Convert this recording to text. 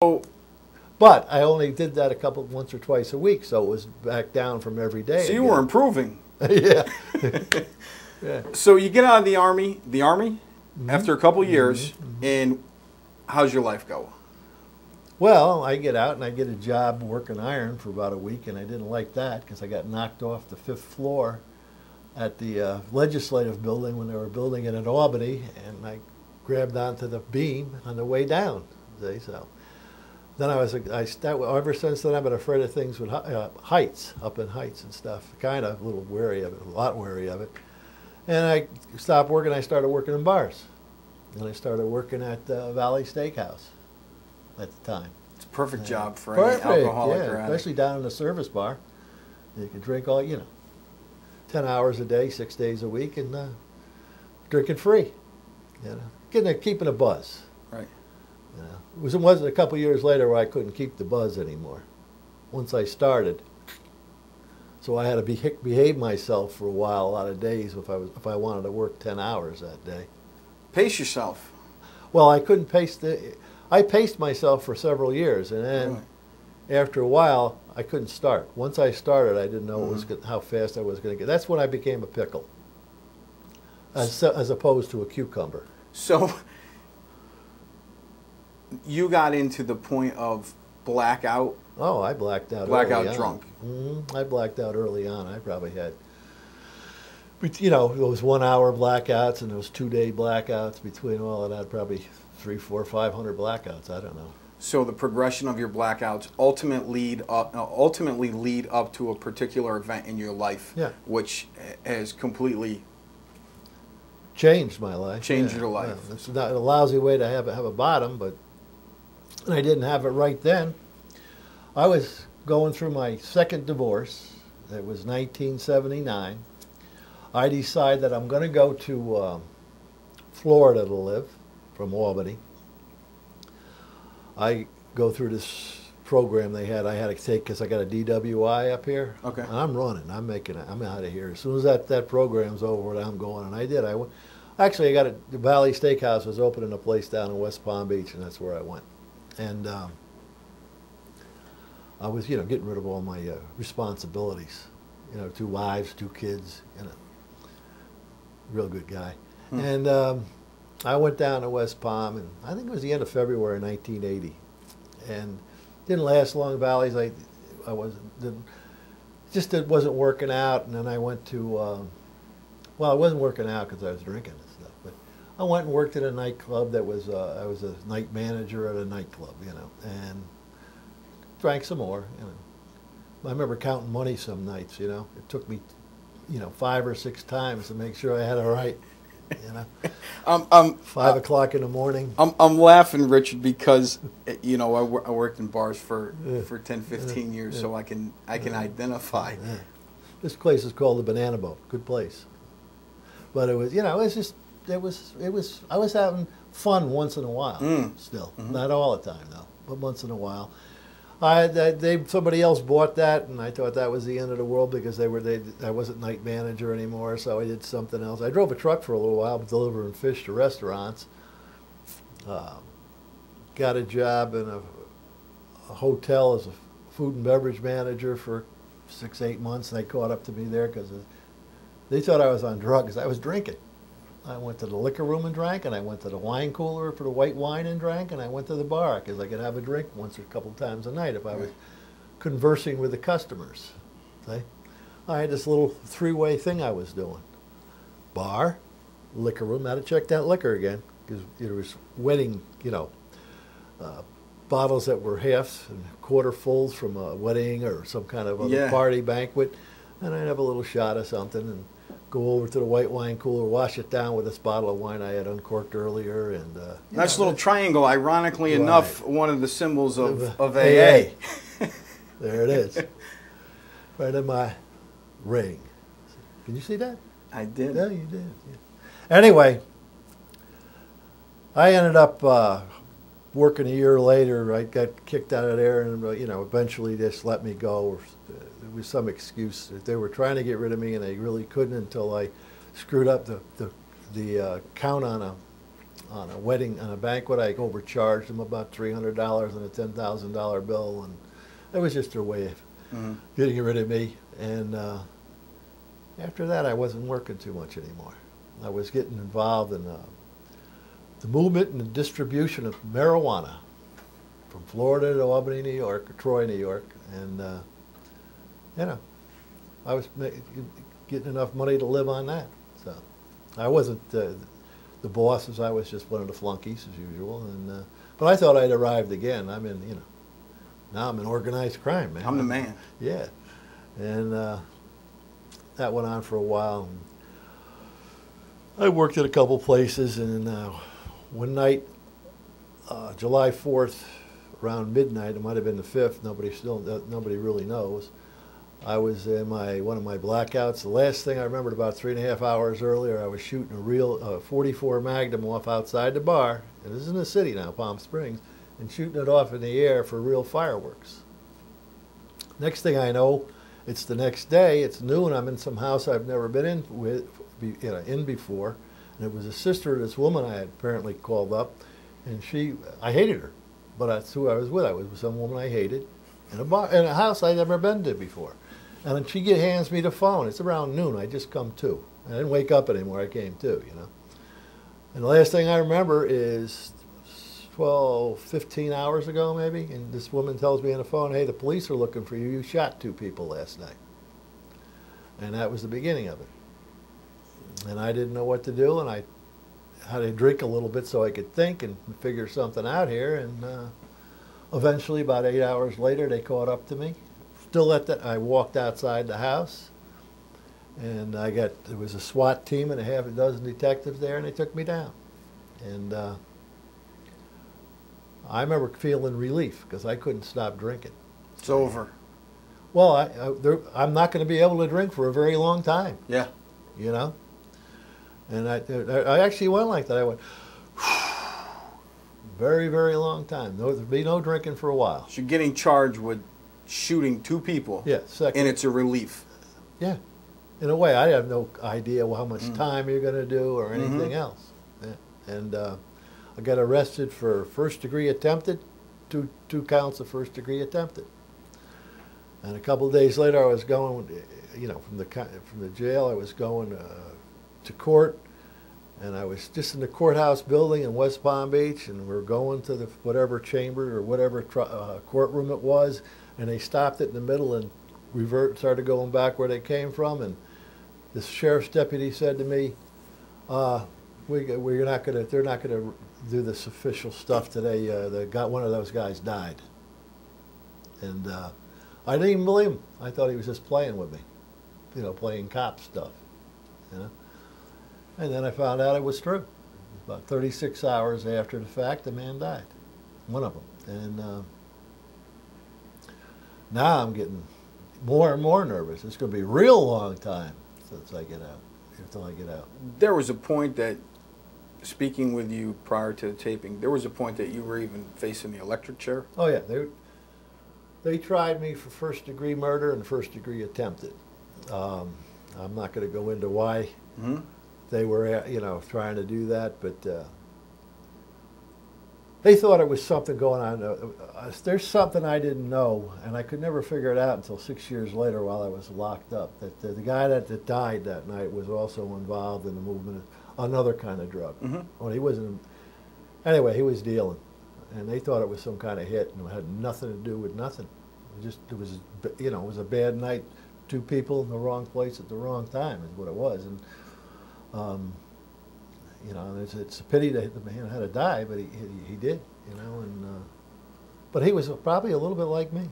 So But I only did that once or twice a week, so it was back down from every day. so you were improving. Yeah. Yeah. So you get out of the army, Mm-hmm. after a couple years, and how's your life go? Well, I get out and I get a job working iron for about a week, and I didn't like that because I got knocked off the 5th floor at the legislative building when they were building it in Albany, and I grabbed onto the beam on the way down. See, so then ever since then I've been afraid of things with heights, up in heights and stuff. Kind of a little wary of it, a lot wary of it. And I stopped working. I started working in bars, and I started working at Valley Steakhouse at the time. It's a perfect job for any alcoholic or addict. Especially down in the service bar. You can drink 10 hours a day, 6 days a week, and drinking free. Keeping a buzz. Right. It wasn't a couple years later where I couldn't keep the buzz anymore. Once I started, so I had to behave myself for a while, a lot of days, if I wanted to work 10 hours that day. Pace yourself. Well, I couldn't pace I paced myself for several years, and then after a while, I couldn't start. Once I started, I didn't know how fast I was going to get. That's when I became a pickle, as opposed to a cucumber. So you got into the point of blackout. Oh, I blacked out. Blackout drunk. I blacked out early on. I probably had, those 1 hour blackouts and those 2 day blackouts. Between all of that, probably 300, 400, 500 blackouts. I don't know. So the progression of your blackouts ultimately lead up to a particular event in your life, which has completely changed my life. Changed your life. Yeah. It's not a lousy way to have a bottom, but I didn't have it right then. I was going through my second divorce. It was 1979. I decided that I'm going to go to Florida to live from Albany. I go through this program I had to take because I got a DWI up here. Okay. And I'm running. I'm making it. I'm out of here. As soon as that program's over, I'm going. And I did. Actually, the Valley Steakhouse was opening a place down in West Palm Beach, and that's where I went. And I was, getting rid of all my responsibilities. 2 wives, 2 kids. Real good guy. And I went down to West Palm, and I think it was the end of February 1980. And didn't last long. Valley's it wasn't working out. And then I went to, I wasn't working out because I was drinking and stuff. But I went and worked at a nightclub I was a night manager at a nightclub, and drank some more. I remember counting money some nights. It took me, 5 or 6 times to make sure I had it right. 5 o'clock in the morning. I'm laughing, Richard, because I worked in bars for 10, 15 years, so I can identify. Yeah. This place is called the Banana Boat. Good place. But it was, I was having fun once in a while. Still, not all the time though, but once in a while. Somebody else bought that, and I thought that was the end of the world because I wasn't night manager anymore, so I did something else. I drove a truck for a little while, delivering fish to restaurants. Got a job in a hotel as a food and beverage manager for 6, 8 months, and they caught up to me there because they thought I was on drugs. I was drinking. I went to the liquor room and drank, and I went to the wine cooler for the white wine and drank, and I went to the bar because I could have a drink once or a couple times a night if I was conversing with the customers. See? I had this little 3-way thing I was doing. Bar, liquor room, I had to check that liquor again because there was wedding, bottles that were halves and quarter fulls from a wedding or some kind of other party banquet, and I'd have a little shot of something and go over to the white wine cooler, wash it down with this bottle of wine I had uncorked earlier. And nice little triangle, ironically enough, one of the symbols of AA. There it is. Right in my ring. Can you see that? I did. Yeah, you did. Yeah. Anyway, I ended up working a year later. I got kicked out of there, and eventually they just let me go. There was some excuse. They were trying to get rid of me, and they really couldn't until I screwed up the count on on a wedding, on a banquet. I overcharged them about $300 on a $10,000 bill, and it was just their way of getting rid of me. And after that, I wasn't working too much anymore. I was getting involved in the movement and the distribution of marijuana from Florida to Albany, New York, or Troy, New York, and you know, I was getting enough money to live on that. So I wasn't the bosses. I was just one of the flunkies as usual. And but I thought I'd arrived again. I'm in, you know, now I'm in organized crime, man. I'm the man. Yeah, and that went on for a while. I worked at a couple places, and one night, July 4th, around midnight, it might have been the 5th, nobody really knows, I was in one of my blackouts. The last thing I remembered, about 3.5 hours earlier, I was shooting a real 44 Magnum off outside the bar, and this is in the city now, Palm Springs, and shooting it off in the air for real fireworks. Next thing I know, it's the next day, it's noon, I'm in some house I've never been in before, and it was a sister of this woman I had apparently called up, and I hated her, but that's who I was with. I was with some woman I hated in a house I'd never been to before. And then she hands me the phone. It's around noon. I just come to. I didn't wake up anymore. I came to, you know. And the last thing I remember is 12, 15 hours ago maybe, and this woman tells me on the phone, hey, the police are looking for you. You shot 2 people last night. And that was the beginning of it. And I didn't know what to do, and I had to drink a little bit so I could think and figure something out here. And eventually, about 8 hours later, they caught up to me. Still I walked outside the house, and there was a SWAT team and a half a dozen detectives there, and they took me down. And I remember feeling relief because I couldn't stop drinking. It's over. Well, I'm not going to be able to drink for a very long time. Yeah. You know? And I actually went like that. I went, very, very long time. There'd be no drinking for a while. So you're getting charged with shooting 2 people. Yeah, second. And it's a relief. Yeah. In a way, I have no idea how much time you're going to do or anything else. Yeah. And I got arrested for first-degree attempted, two counts of first-degree attempted. And a couple of days later, I was going, you know, from the jail, I was going to court, and I was just in the courthouse building in West Palm Beach, and we're going to the whatever chamber or whatever courtroom it was, and they stopped it in the middle and started going back where they came from, and this sheriff's deputy said to me, they're not going to do this official stuff today. One of those guys died. And I didn't even believe him. I thought he was just playing with me, you know, playing cop stuff, you know. And then I found out it was true. About 36 hours after the fact, the man died, one of them. And now I'm getting more and more nervous. It's going to be a real long time until I get out. There was a point that, speaking with you prior to the taping, there was a point that you were even facing the electric chair? Oh, yeah. They tried me for first-degree murder and first-degree attempted. I'm not going to go into why they were, you know, trying to do that, but they thought it was something going on. There's something I didn't know, and I could never figure it out until 6 years later while I was locked up, that the guy that died that night was also involved in the movement of another kind of drug. Well, he wasn't. Anyway, he was dealing, and they thought it was some kind of hit, and it had nothing to do with nothing. It was, you know, it was a bad night. 2 people in the wrong place at the wrong time is what it was, and you know, it's a pity that the man had to die, but he did, you know, and but he was probably a little bit like me.